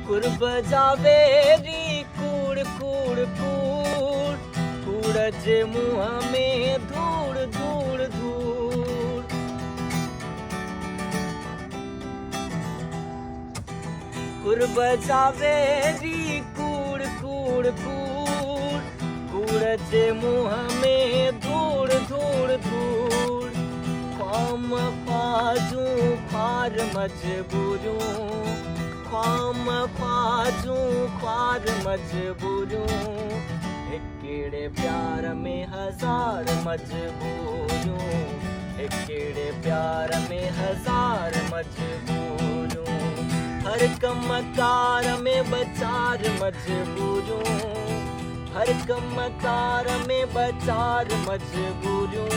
कुर्ब जावे री कूड़ कूड़ कूड़ कूड़ जे मुँह में धूड़ धूड़ धूड़। कुर्ब जावे री कूड़ कूड़ कूड़ कूड़ जे मुँह में धूड़ धूड़ धूड़। ख्वाम ख्वाजू ख्वार मजबूरूं ख्वाम ख्वाजू ख्वार मजबूरूं। हिकिड़े प्यार में हजार मजबूरूं हिकिड़े प्यार में हजार मजबूरूं। हर कम कार में बचार मजबूरूं हर कम कार में बचार मजबूरूं।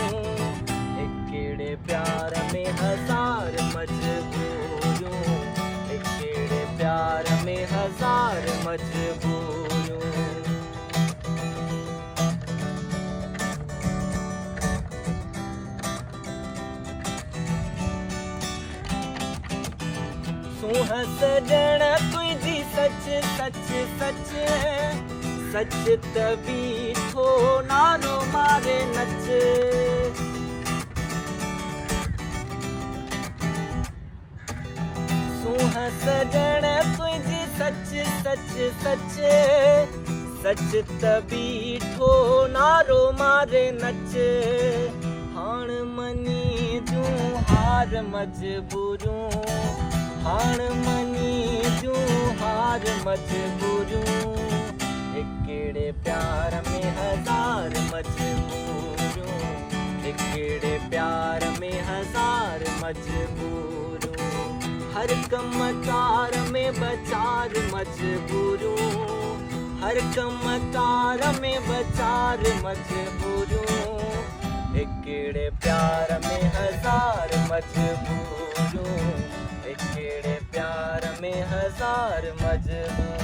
हिकिड़े प्यार में हजार मजबूरूं हिकिड़े प्यार में हजार मजबूरूं। सुह सजण तुझी सच सच सच सच तभी थो नारो मारे नच। सुह सजण तुझी सच सच सच सच तभी थो नारो मारे नच। हाण मनी जूं हार मजबूरूं हाण मनी जूं हार मजबूरूं। हिकिड़े प्यार में हजार मजबूरूं हिकिड़े प्यार में हजार मजबूरूं। हर कम कार में बचार मजबूरूं हर कम कार में बचार मजबूरूं। हिकिड़े प्यार में हजार मजबूरूं हिकिड़े प्यार में हजार मजबूरूं।